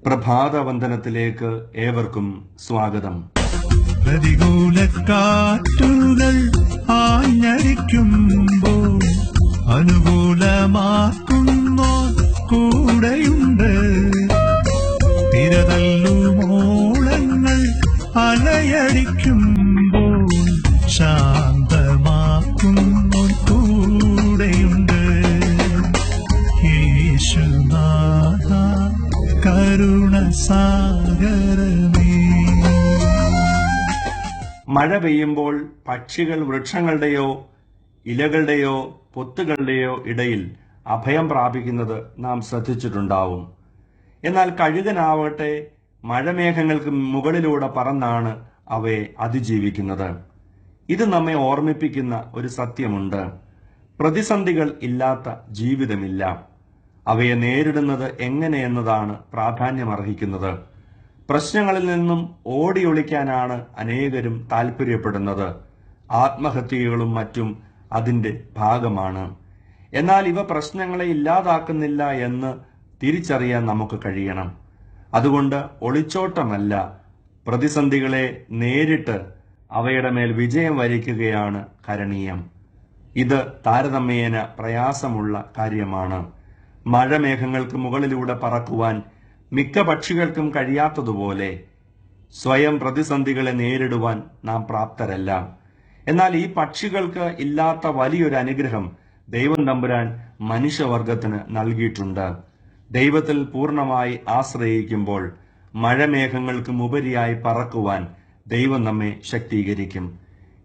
പ്രഭാതവന്ദനത്തിലേക്ക് ഏവർക്കും സ്വാഗതം. പ്രതികൂല കാറ്റുകൾ ആഞ്ഞടിക്കുമ്പോൾ അനുകൂലമാക്കുന്നോ കൂടെയുണ്ട്. തിരതല്ലുമോളങ്ങൾ അലയടിക്കുമ്പോൾ ശാന്തമാക്കുന്നോ കൂടെയുണ്ട്. യേശുനാഥ കരുണസാഗരമേ. മഴ പെയ്യുമ്പോൾ പക്ഷികൾ വൃക്ഷങ്ങളുടെയോ ഇലകളുടെയോ പൊത്തുകളുടെയോ ഇടയിൽ അഭയം പ്രാപിക്കുന്നത് നാം ശ്രദ്ധിച്ചിട്ടുണ്ടാവും. എന്നാൽ കഴുകനാവട്ടെ മഴമേഘങ്ങൾക്ക് മുകളിലൂടെ പറന്നാണ് അവയെ അതിജീവിക്കുന്നത്. ഇത് നമ്മെ ഓർമ്മിപ്പിക്കുന്ന ഒരു സത്യമുണ്ട്: പ്രതിസന്ധികൾ ഇല്ലാത്ത ജീവിതമില്ല. അവയെ നേരിടുന്നത് എങ്ങനെയെന്നതാണ് പ്രാധാന്യമർഹിക്കുന്നത്. പ്രശ്നങ്ങളിൽ നിന്നും ഓടിയൊളിക്കാനാണ് അനേകരും താല്പര്യപ്പെടുന്നത്. ആത്മഹത്യകളും മറ്റും അതിന്റെ ഭാഗമാണ്. എന്നാൽ ഇവ പ്രശ്നങ്ങളെ ഇല്ലാതാക്കുന്നില്ല എന്ന് തിരിച്ചറിയാൻ നമുക്ക് കഴിയണം. അതുകൊണ്ട് ഒളിച്ചോട്ടമല്ല, പ്രതിസന്ധികളെ നേരിട്ട് അവയുടെ മേൽ വിജയം വരിക്കുകയാണ് കരണീയം. ഇത് താരതമ്യേന പ്രയാസമുള്ള കാര്യമാണ്. മഴമേഘങ്ങൾക്ക് മുകളിലൂടെ പറക്കുവാൻ മിക്ക പക്ഷികൾക്കും കഴിയാത്തതുപോലെ സ്വയം പ്രതിസന്ധികളെ നേരിടുവാൻ നാം പ്രാപ്തരല്ല. എന്നാൽ ഈ പക്ഷികൾക്ക് ഇല്ലാത്ത വലിയൊരു അനുഗ്രഹം ദൈവം തമ്പുരാൻ മനുഷ്യവർഗത്തിന് നൽകിയിട്ടുണ്ട്. ദൈവത്തിൽ പൂർണ്ണമായി ആശ്രയിക്കുമ്പോൾ മഴമേഘങ്ങൾക്കും ഉപരിയായി പറക്കുവാൻ ദൈവം നമ്മെ ശക്തീകരിക്കും.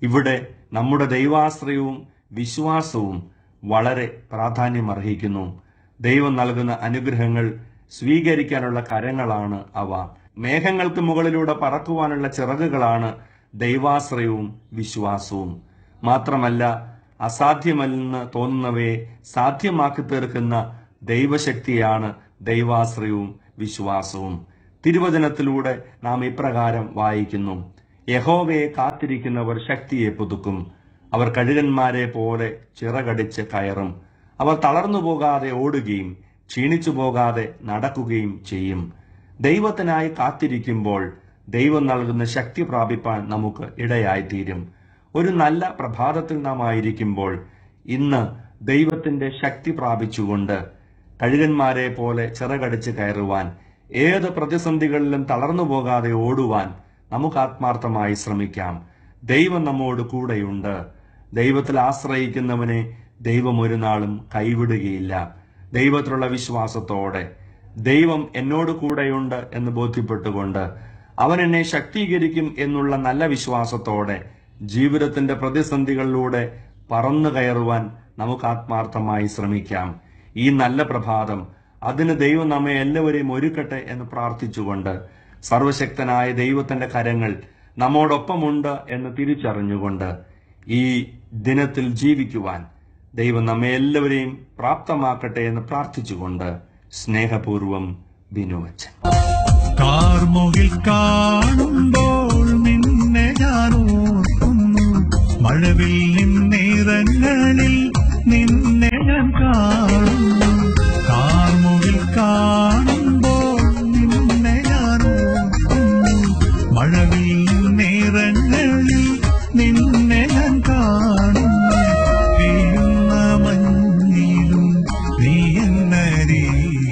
ഇവിടെ നമ്മുടെ ദൈവാശ്രയവും വിശ്വാസവും വളരെ പ്രാധാന്യമർഹിക്കുന്നു. ദൈവം നൽകുന്ന അനുഗ്രഹങ്ങൾ സ്വീകരിക്കാനുള്ള കരങ്ങളാണ് അവ. മേഘങ്ങൾക്ക് മുകളിലൂടെ പറക്കുവാനുള്ള ചിറകുകളാണ് ദൈവാശ്രയവും വിശ്വാസവും. മാത്രമല്ല, അസാധ്യമല്ലെന്ന് തോന്നുന്നവയെ സാധ്യമാക്കി തീർക്കുന്ന ദൈവശക്തിയാണ് ദൈവാശ്രയവും വിശ്വാസവും. തിരുവചനത്തിലൂടെ നാം ഇപ്രകാരം വായിക്കുന്നു: യഹോവയെ കാത്തിരിക്കുന്നവർ ശക്തിയെ പുതുക്കും. അവർ കഴുകന്മാരെ പോലെ ചിറകടിച്ച് കയറും. അവർ തളർന്നു പോകാതെ ഓടുകയും ക്ഷീണിച്ചു പോകാതെ നടക്കുകയും ചെയ്യും. ദൈവത്തിനായി കാത്തിരിക്കുമ്പോൾ ദൈവം നൽകുന്ന ശക്തി പ്രാപിപ്പാൻ നമുക്ക് ഇടയായിത്തീരും. ഒരു നല്ല പ്രഭാതത്തിൽ നാം ആയിരിക്കുമ്പോൾ ഇന്ന് ദൈവത്തിന്റെ ശക്തി പ്രാപിച്ചുകൊണ്ട് കഴുകന്മാരെ പോലെ ചിറകടിച്ച് കയറുവാൻ, ഏത് പ്രതിസന്ധികളിലും തളർന്നു പോകാതെ ഓടുവാൻ നമുക്ക് ആത്മാർത്ഥമായി ശ്രമിക്കാം. ദൈവം നമ്മോട് കൂടെയുണ്ട്. ദൈവത്തിൽ ആശ്രയിക്കുന്നവനെ ദൈവം ഒരു നാളും കൈവിടുകയില്ല. ദൈവത്തിലുള്ള വിശ്വാസത്തോടെ ദൈവം എന്നോട് കൂടെയുണ്ട് എന്ന് ബോധ്യപ്പെട്ടുകൊണ്ട് അവൻ എന്നെ ശക്തീകരിക്കും എന്നുള്ള നല്ല വിശ്വാസത്തോടെ ജീവിതത്തിന്റെ പ്രതിസന്ധികളിലൂടെ പറന്നു കയറുവാൻ നമുക്ക് ആത്മാർത്ഥമായി ശ്രമിക്കാം. ഈ നല്ല പ്രഭാതം അതിന് ദൈവം നമ്മെ എല്ലാവരെയും ഒരുക്കട്ടെ എന്ന് പ്രാർത്ഥിച്ചുകൊണ്ട്, സർവശക്തനായ ദൈവത്തിന്റെ കരങ്ങൾ നമ്മോടൊപ്പമുണ്ട് എന്ന് തിരിച്ചറിഞ്ഞുകൊണ്ട് ഈ ദിനത്തിൽ ജീവിക്കുവാൻ ദൈവം നമ്മെ എല്ലാവരെയും പ്രാപ്തമാക്കട്ടെ എന്ന് പ്രാർത്ഥിച്ചുകൊണ്ട് സ്നേഹപൂർവം ബിനുവച്ചൻ. കാർമുകിൽ കാണുമ്പോൾ നിന്നെ ഞാൻ ഓർക്കുന്നു. മഴവില്ലിൻ നിറങ്ങളിൽ നിന്നെ ഞാൻ കാണുന്നു. കാർമുകിൽ കാണുമ്പോൾ നിന്നെ ഞാൻ ഓർക്കുന്നു. മഴവില്ലിൻ നിറങ്ങളിൽ നിന്നെ ഞാൻ കാണുന്നു. വീഴുന്ന മഞ്ഞിലും നീ എന്നരിയിലായി.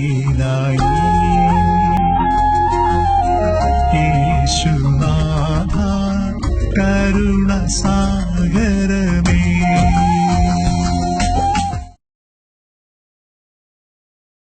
യേശുനാഥ കരുണസാ